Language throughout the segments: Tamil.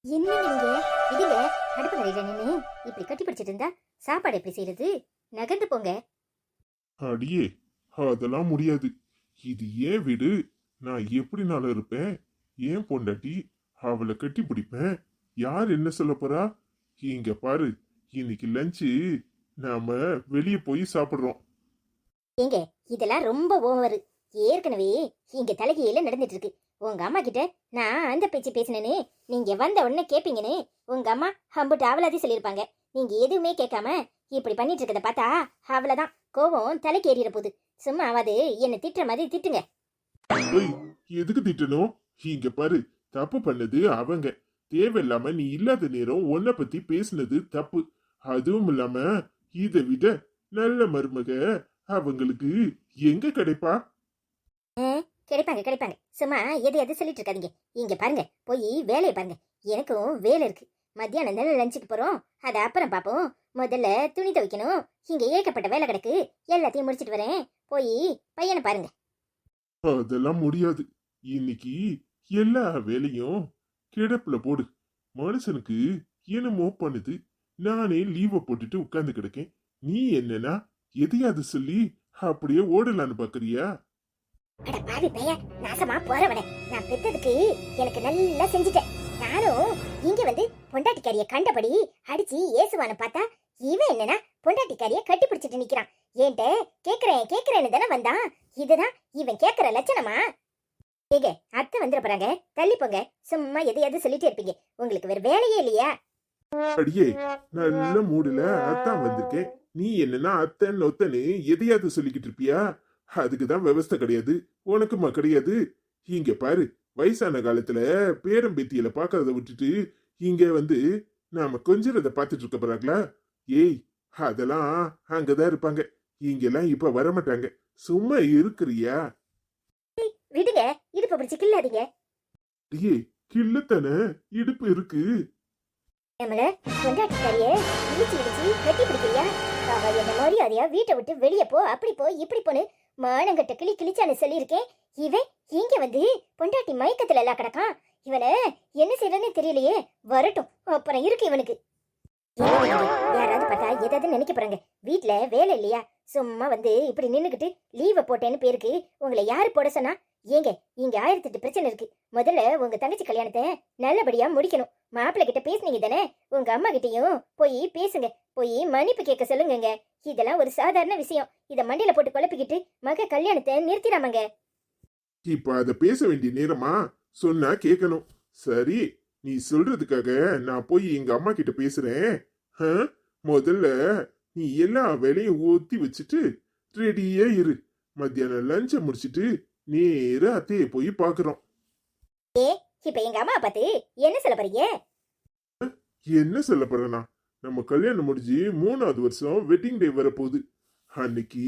என்னங்க நீங்க இதுங்க அடுப்பு கரையில நின்னு இப்படி கட்டி பிடிச்சிட்டு இருந்தா சாப்பாடு எப்படி செய்யறது? நகர்ந்து போங்க. அடியே, அதெல்லாம் முடியாது. இது ஏன் வீடு. நான் எப்படினாலும் இருப்பேன். ஏன் பொண்டாட்டி, அவளை கட்டி பிடிப்பேன். யார் என்ன சொல்ல போறா? இங்க பாரு, இன்னைக்கு லஞ்சு நாம வெளியே போய் சாப்பிடுறோம். ஏங்க இதெல்லாம் ரொம்ப ஓவரு. ஏற்கனவே இங்க தலைகீழ நடந்துட்டு இருக்கு. உங்க அம்மா கிட்ட நான் அந்த பேச்சு பேசினேன்னு நீங்க வந்த உடனே கேப்பீங்கன்னு உங்க அம்மா அம்புட்டு அவளாதி சொல்லியிருப்பாங்க. நீங்க எதுவுமே கேட்காம இப்படி பண்ணிட்டு இருக்கத பார்த்தா அவ்வளவுதான் கோபம் தலைக்கு ஏறிட போகுது. சும்மா ஆவாது என்ன திட்டுற மாதிரி திட்டுங்க. ஏய், எதுக்கு திட்டணும்? இங்க பாரு, தப்பு பண்ணது அவங்க. தேவையில்லாம நீ இல்லாத நேரம் உன்னை பத்தி பேசுனது தப்பு. அதுவும் இல்லாம இதை விட நல்ல மருமக அவங்களுக்கு எங்க கிடைப்பா? கிடைப்பாங்க கிடைப்பாங்க. சும்மா எது சொல்லிட்டு இருக்காதீங்க. இங்க பாருங்க, போய் வேலையை பாருங்க. எனக்கும் வேலை இருக்கு. மத்தியானம் தானே லஞ்சுக்கு போறோம், அதை அப்புறம் பாப்போம். முதல்ல துணி துவைக்கணும். இங்க ஏகப்பட்ட வேலை கிடக்கு, எல்லாத்தையும் முடிச்சிட்டு வரேன். போய் பையனை பாருங்க. அதெல்லாம் முடியாது. இன்னைக்கு எல்லா வேலையும் கிடப்புல போடு. மனுஷனுக்கு என்னமோ பண்ணுது. நானே லீவை போட்டுட்டு உட்கார்ந்து கிடக்கேன். நீ என்னன்னா எதையாவது சொல்லி அப்படியே ஓடலான்னு பாக்குறியா? அட பாவி பைய, நாசமா போறவனே. நான் பெத்ததுக்கு எனக்கு நல்லா செஞ்சுட்டேன். நானும் இங்க வந்து பொண்டாட்டிக்காரிய கண்டபடி அடிச்சு ஏசுவான்னு பார்த்தா இவன் என்னன்னா பொண்டாட்டிக்காரிய கட்டி பிடிச்சிட்டு நிக்கிறான். ஏன்ட்ட கேக்குறேன்னு தானே வந்தான். இதுதான் இவன் கேக்குற லட்சணமா? ஏங்க அத்தை வந்துட போறாங்க, தள்ளி போங்க. சும்மா எதையாவது சொல்லிட்டே இருப்பீங்க. உங்களுக்கு வேற வேலையே இல்லையா? அடியே, நல்ல மூடுல அத்தான் வந்திருக்கேன். நீ என்னன்னா அத்தன் ஒத்தன்னு எதையாவது சொல்லிக்கிட்டு இருப்பியா? அதுக்குதான் விவஸ்தை கிடையாது, உனக்குமா கிடையாது. இங்க பாரு, வயசான காலத்துல பேரம்பேத்தியில பாக்குறத விட்டுட்டு இங்க வந்து நாம கொஞ்சிறத பாத்துட்டு இருக்க போறாங்களா? ஏய், அதெல்லாம் அங்கதான் இருப்பாங்க. இங்கெல்லாம் இப்ப வரமாட்டாங்க. சும்மா இருக்கிறியா? விடுங்க, இடுப்பு பிடிச்சு கில்லாதீங்க. ஏ, கிள்ளத்தானே இடுப்பு இருக்கு. நம்மள பொண்டாட்டிக்காரிய இடிச்சு கட்டி பிடிக்கிறியா? அவ என்ன மரியாதையா வீட்டை விட்டு வெளியே போ, அப்படி போ இப்படி போன்னு மானங்கட்ட கிளிச்சான்னு சொல்லியிருக்கேன். இவன் இங்க வந்து பொண்டாட்டி மயக்கத்துல எல்லாம் கிடக்கான். இவனை என்ன செய்யறதுன்னு தெரியலையே. வரட்டும், அப்புறம் இருக்கு இவனுக்கு. யாராவது பார்த்தா ஏதாவது நினைக்க போறாங்க. வீட்டுல வேலை இல்லையா? சும்மா வந்து இப்படி நின்னுக்கிட்டு லீவை போட்டேன்னு பேருக்கு உங்களை யாரு போட சொன்னா? ஏங்க இங்க 1008 பிரச்சனை இருக்கு. முதல்ல உங்க தங்கச்சி கல்யாணத்தை நல்லபடியா முடிக்கணும். மாப்பிள்ளை கிட்ட பேசுனீங்க தானே? உங்க அம்மா கிட்டயும் போய் பேசுங்க. போய் மன்னிப்பு கேட்க சொல்லுங்க. இதெல்லாம் ஒரு சாதாரண விஷயம். இத மண்டையில போட்டு குழப்பிக்கிட்டு மக கல்யாணத்தை நிறுத்திடாமங்க. இப்ப அத பேச வேண்டிய நேரமா? சொன்னா கேட்கணும். சரி, நீ சொல்றதுக்காக நான் போய் எங்க அம்மா கிட்ட பேசுறேன். முதல்ல நீ எல்லா வேலையும் ஊத்தி வச்சுட்டு ரெடியா இரு. மத்தியானம் லஞ்ச முடிச்சிட்டு நேர அத்தைய போய் பாக்குறோம். இப்ப எங்க அம்மா பார்த்து என்ன சொல்ல போறீங்க? என்ன சொல்ல போறேனா? நம்ம கல்யாணம் முடிஞ்சு 3வது வருஷம் வெட்டிங் டே வரப்போகுது. அன்னைக்கு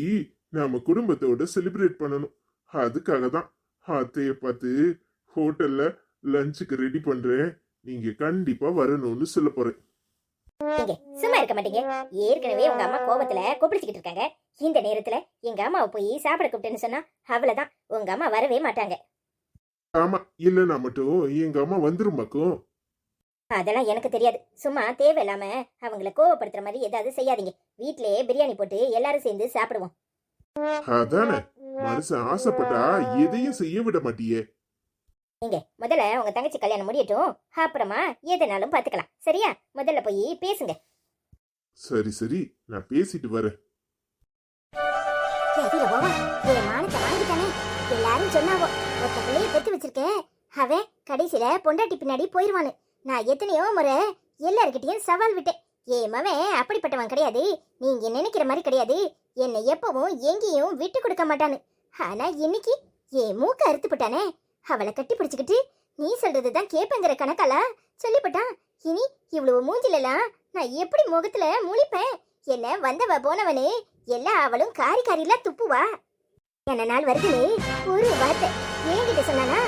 நாம குடும்பத்தோட செலிப்ரேட் பண்ணணும். அதுக்காக தான் அத்தைய பார்த்து ஹோட்டல்ல லஞ்சுக்கு ரெடி பண்றேன், நீங்க கண்டிப்பா வரணும்னு சொல்ல போறேன். சும்மா இருக்க மாட்டீங்க. ஏற்கனவே உங்க அம்மா கோபத்துல கொப்பளிச்சுக்கிட்டு இருக்காங்க. இந்த நேரத்துல எங்க அம்மாவை போய் சாப்பிட கூப்பிட்டேன்னு சொன்னா அவ்வளவுதான், உங்க அம்மா வரவே மாட்டாங்க. ஆமா, இல்லன்னா மட்டும் எங்க அம்மா வந்துருமாக்கும். அதெல்லாம் எனக்கு தெரியாது. சும்மா தேவையில்லாம அவங்கள கோவப்படுத்துற மாதிரி ஏதாவது செய்யாதீங்க. வீட்லயே பிரியாணி போட்டு எல்லாரும் சேர்ந்து சாப்பிடுவோம். அதானே, மனுஷன் ஆசைப்பட்டா எதையும் செய்ய விட மாட்டியே. நீங்க முதல்ல உங்க தங்கச்சி கல்யாணம் முடியட்டும், அப்புறமா எதனாலும் பாத்துக்கலாம். சரியா? முதல்ல போய் பேசுங்க. சரி சரி, நான் பேசிட்டு வரேன். எல்லாரும் சொன்னாவோ ஒத்த பிள்ளைய பெத்து வச்சிருக்கேன், அவன் கடைசியில பொண்டாட்டி பின்னாடி போயிருவானு. நான் எத்தனையோ முறை எல்லார்கிட்டயும் சவால் விட்டேன். மவன் அப்படிப்பட்டவன் கிடையாது, நீங்க நினைக்கிற மாதிரி கிடையாது. என்னை எப்பவும் எங்கேயும் விட்டு கொடுக்க மாட்டானு. ஆனா இன்னைக்கு மூக்க அறுத்துப்பட்டானே. அவளை கட்டி பிடிச்சுக்கிட்டு நீ சொல்றதுதான் கேப்பங்கிற கணக்கால சொல்லிவிட்டான். இனி இவ்வளவு மூஞ்சிலாம் நான் எப்படி முகத்துல முழிப்பேன்? என்ன வந்தவ போனவனு எல்லா அவளும் காரில துப்புவா. என்ன நாள் வருதுன்னு ஒரு வார்த்தை என்கிட்ட சொன்னானா?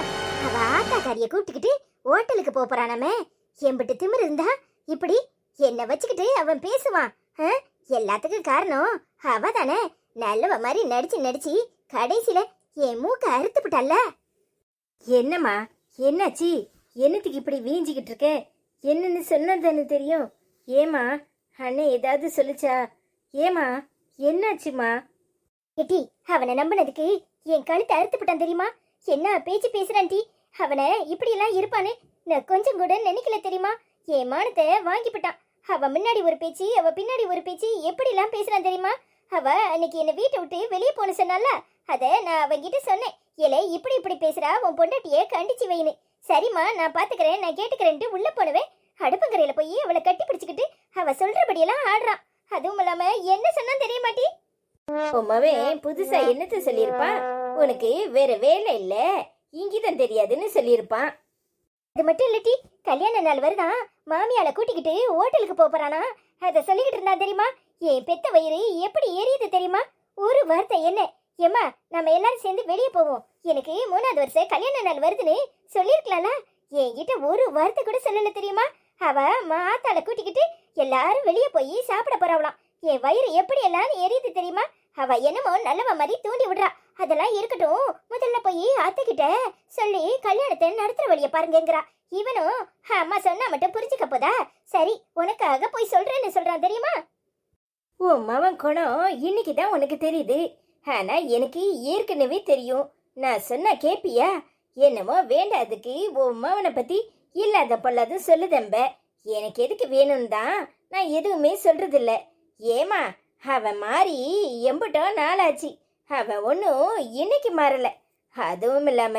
அவ ஆத்தா காரிய கூப்பிட்டுக்கிட்டு ஹோட்டலுக்கு போறானாமே. எம்பிட்டு திமிரு இருந்தா இப்படி என்ன வச்சுக்கிட்டு அவன் பேசுவான்? எல்லாத்துக்கும் காரணம் அவ தானே. நல்லவ மாதிரி நடிச்சு கடைசியில என் மூக்க அறுத்துப்பட்டால. என்னம்மா என்னாச்சு? என்னத்துக்கு இப்படி வீஞ்சிக்கிட்டு இருக்க? என்னன்னு சொன்னதானே தெரியும். ஏமா அண்ணன் ஏதாவது சொல்லுச்சா? ஏமா என்னாச்சுமா? ஏட்டி அவனை நம்பினதுக்கு என் கழுத்தை அறுத்துப்பட்டான் தெரியுமா? என்ன பேச்சு பேசுறான் டி. அவனை இப்படி எல்லாம் இருப்பான்னு நான் கொஞ்சம் கூட நினைக்கல தெரியுமா? என் மானத்தை வாங்கிவிட்டான். அவ முன்னாடி ஒரு பேச்சு, அவ பின்னாடி ஒரு பேச்சு, எப்படி எல்லாம் பேசுறான் தெரியுமா? அவ அன்னைக்கு என்ன வீட்டை விட்டு வெளியே போன சொன்னால, அத நான் அவங்கிட்ட சொன்னேன். ஏலே இப்படி இப்படி பேசுறா, உன் பொண்டாட்டிய கண்டிச்சு வைன்னு. சரிம்மா நான் பாத்துக்கிறேன், நான் கேட்டுக்கிறேன்ட்டு உள்ள போனவேன். அடுப்பங்கரையில போய் அவளை கட்டி பிடிச்சுக்கிட்டு அவ சொல்றபடியெல்லாம் ஆடுறான். அதுவும் இல்லாம என்ன சொன்னா தெரிய மாட்டி. உமாவே புதுசா என்னத்த சொல்லியிருப்பான்? உனக்கு வேற வேலை இல்ல, இங்கிதான் தெரியாதுன்னு சொல்லியிருப்பான். அது மட்டும் இல்லட்டி, கல்யாண நாள் வருதான், மாமியால கூட்டிக்கிட்டு ஹோட்டலுக்கு போறானா, அத சொல்லிக்கிட்டு இருந்தா தெரியுமா? என் பெத்த வயிறு எப்படி எரியுது தெரியுமா? ஒரு வார்த்தை என்ன, ஏமா நம்ம எல்லாரும் சேர்ந்து வெளியே போவோம், எனக்கு 3வது வருஷம் கல்யாண நாள் வருதுன்னு சொல்லிருக்கலாம்ல. என்கிட்ட ஒரு வார்த்தை கூட சொல்லல தெரியுமா? அவ மாத்தால கூட்டிக்கிட்டு எல்லாரும் வெளியே போய் சாப்பிட போறாவலாம். என் வயிறு எப்படி எல்லாம் எரியுது தெரியுமா? அவ என்னமோ நல்லவ மாதிரி தூண்டி விடுறா. அதெல்லாம் இருக்கட்டும், முதல்ல போய் அத்தைக்கிட்ட சொல்லி கல்யாணத்தை நடத்துற வழிய பாருங்கங்கிறா. இவனும் அம்மா சொன்னா மட்டும் புரிஞ்சுக்க போதா? சரி உனக்காக போய் சொல்றேன்னு சொல்றான் தெரியுமா? உன் மவன் குணம் இன்னைக்குதான் உனக்கு தெரியுது. ஆனா எனக்கு ஏற்கனவே தெரியும். நான் சொன்னா கேப்பியா? என்னமோ வேண்டாதுக்கு உன் மவனை பத்தி இல்லாத பொல்லாத சொல்லுதம்ப. எனக்கு எதுக்கு வேணும்னு தான் நான் எதுவுமே சொல்றதில்ல. ஏமா அவன் மாறி எம்பிட்டோ நாளாச்சு. அவன் ஒன்றும் இன்னைக்கு மாறல. அதுவும் இல்லாம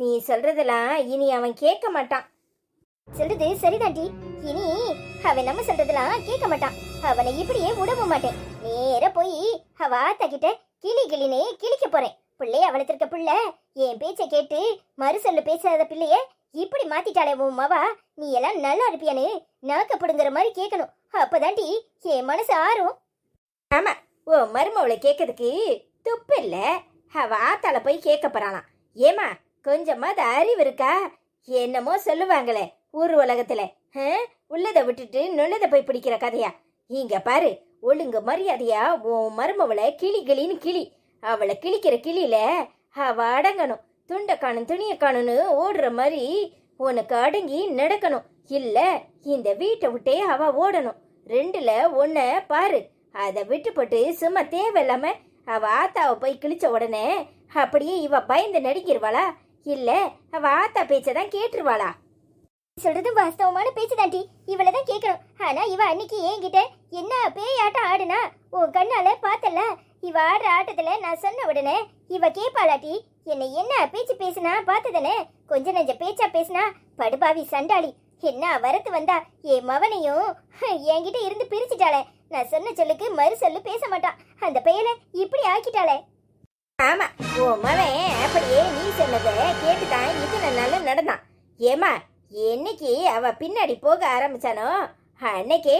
நீ சொல்றதெல்லாம் இனி அவன் கேட்க மாட்டான். சொல்றது சரிதாண்டி. இனி அவன் நம்ம சொல்றதெல்லாம் கேட்க மாட்டான். அவனை இப்படியே விடவும் மாட்டேன். நேர போய் அவ ஆத்தா கிட்ட கிளி கிளினே கிளிக்க போறேன். பிள்ளைய வளர்த்திருக்க பிள்ளை என் பேச்சை கேட்டு மறுசொல்லு பேசாத பிள்ளைய இப்படி மாத்திட்டாளே உன் மவா, நீ எல்லாம் நல்லா இருப்பியான்னு நாக்கப்படுங்கிற மாதிரி கேட்கணும். அப்பதாண்டி என் மனசு ஆறும். ஆமா, ஓ மருமவளை கேட்கறதுக்கு துப்பு இல்ல. அவ ஆத்தால போய் கேட்க போறாளாம். ஏமா கொஞ்சமாவது அறிவு இருக்கா? என்னமோ சொல்லுவாங்களே ஊர் உலகத்துல, உள்ளதை விட்டுட்டு நுள்ளதை போய் பிடிக்கிற கதையா? இங்க பாரு, ஒழுங்கு மரியாதையா உன் மருமவளை கிளி கிளின்னு கிளி. அவளை கிளிக்கிற கிளியில அவ அடங்கணும். துண்டை காணும் துணியை காணும்னு ஓடுற மாதிரி உனக்கு அடங்கி நடக்கணும். இல்ல இந்த வீட்டை விட்டே அவ ஓடணும். 2ல 1 பாரு. அதை விட்டுப்பட்டு சும்மா தேவையில்லாம அவ ஆத்தாவை போய் கிழிச்ச உடனே அப்படியே இவ பயந்து நடுங்கிருவாளா? இல்ல அவ ஆத்தா பேச்சதான் கேட்டுருவாளா? சொல்றது வாஸ்தவமான பேச்சுதாண்டி. இவளதான் கேட்கணும். ஆனா இவ அன்னைக்கு என்கிட்ட என்ன பேயாட்டம் ஆடுனா உன் கண்ணால பார்த்தல. இவ ஆடுற ஆட்டத்துல நான் சொன்ன உடனே இவ கேப்பாளாட்டி. என்ன பேச்சு பேசுனா பார்த்ததானே? கொஞ்ச நெஞ்ச பேச்சா பேசுனா படுபாவி சண்டாளி. என்ன வரத்து வந்தா என் மவனையும் என்கிட்ட இருந்து பிரிச்சுட்டாளே. நான் சொன்ன சொல்லுக்கு மறு சொல்லு பேச மாட்டான். அந்த பெயலை இப்படி ஆக்கிட்டாளே. ஆமா, உன் மவன் அப்படியே நீ சொன்னதை கேட்டுதான் இத்தனை நாள் நடந்தான். ஏமா என்னைக்கு அவ பின்னாடி போக ஆரம்பிச்சானோ அன்னைக்கே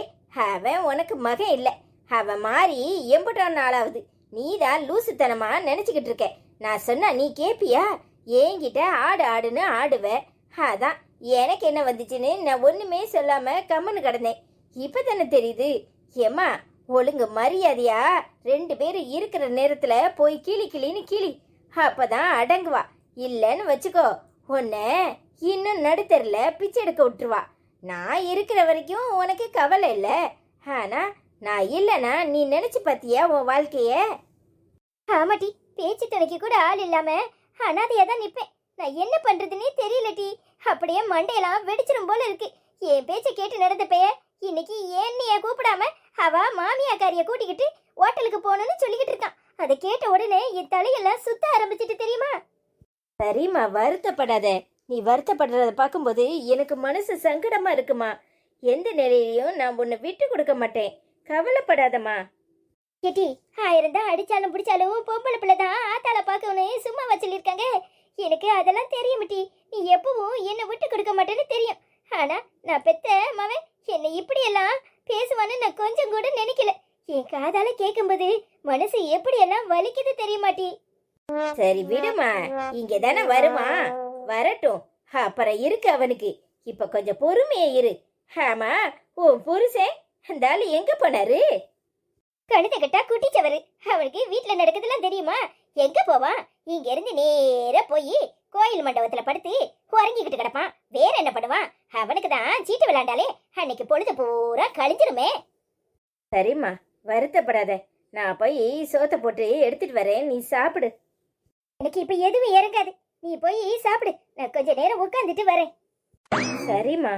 அவன் உனக்கு மகன் இல்லை. அவன் மாறி எம்புட்டான் நாளாவது. நீதான் லூசுத்தனமா நினைச்சுக்கிட்டு இருக்க. நான் சொன்னா நீ கேப்பியா? என்கிட்ட ஆடு ஆடுன்னு ஆடுவ. அதான் எனக்கு என்ன வந்துச்சுன்னு நான் ஒண்ணுமே சொல்லாம கம்முன்னு கிடந்தேன். இப்பதானே தெரியுது. ஏமா ஒழுங்கு மரியாதையா 2 பேரும் இருக்கிற நேரத்துல போய் கிளி கிளின்னு கிளி. அப்பதான் அடங்குவா. இல்லன்னு வச்சுக்கோ, உன்ன இன்னும் நடுத்தரில் பிச்சை எடுக்க விட்டுருவா. நான் இருக்கிற வரைக்கும் உனக்கு கவலை இல்லை. ஆனா நான் இல்லைன்னா நீ நினைச்சு பாத்தியா உன் வாழ்க்கைய? ஆமாட்டி, பேச்சு துணைக்கு கூட ஆள் இல்லாம அனாதையா தான் நிப்பேன். நான் என்ன பண்றதுன்னே தெரியலட்டி. அப்படியே மண்டையெல்லாம் வெடிச்சிடும் போல இருக்கு. என் பேச்சை கேட்டு நடந்த பெய இன்னைக்கு என்னைய கூப்பிடாம அவ மாமியாக்காரிய கூட்டிக்கிட்டு ஹோட்டலுக்கு போகணும்னு சொல்லிக்கிட்டு இருக்கான். அதை கேட்ட உடனே என் தலையெல்லாம் சுத்த ஆரம்பிச்சிட்டு தெரியுமா? சரிம்மா, வருத்தப்படாத. நீ வருத்தப்படுறத பார்க்கும்போது எனக்கு மனசு சங்கடமா இருக்குமா. எந்த நிலையிலையும் நான் உன்னை விட்டு கொடுக்க மாட்டேன். கவலைப்படாதம்மா. கேட்டி, 1000 தான் அடிச்சாலும் பிடிச்சாலும் பொம்பளை பிள்ளை தான் ஆத்தால பார்க்கணும் சும்மாவா சொல்லியிருக்காங்க. எனக்கு அதெல்லாம் தெரியுமிட்டி. நீ எப்பவும் என்னை விட்டு கொடுக்க மாட்டேன்னு தெரியும். ஆனா நான் பெத்த மவன் என்னை இப்படியெல்லாம் பேசுவான்னு நான் கொஞ்சம் கூட நினைக்கல. என் காதால கேட்கும்போது மனசு எப்படியெல்லாம் வலிக்குது தெரியுமாட்டி. சரி விடுமா, இங்க தானே வருவான், வரட்டும். அப்புறம் இருக்கு அவனுக்கு. இப்ப கொஞ்சம் பொறுமையா இரு. ஆமா, உன் புருஷன் அந்த ஆளு எங்க போனாரு? கழுத கட்டா குட்டிச்சவரு. அவனுக்கு வீட்டுல நடக்குதுலாம் தெரியுமா? எங்க போவான்? இங்க இருந்து நேரா போய் கோயில் மண்டபத்துல படுத்து உறங்கிக்கிட்டு கிடப்பான். வேற என்ன பண்ணுவான்? அவனுக்கு தான் சீட்டு விளையாண்டாலே அன்னைக்கு பொழுது பூரா கழிஞ்சிருமே. சரிம்மா, வருத்தப்படாத. நான் போய் சோத்தை போட்டு எடுத்துட்டு வரேன், நீ சாப்பிடு. எனக்கு இப்ப எதுவும் இறங்காது. நீ போய் சாப்பிடு. நான் கொஞ்ச நேரம் உட்காந்துட்டு வரேன். சரிம்மா.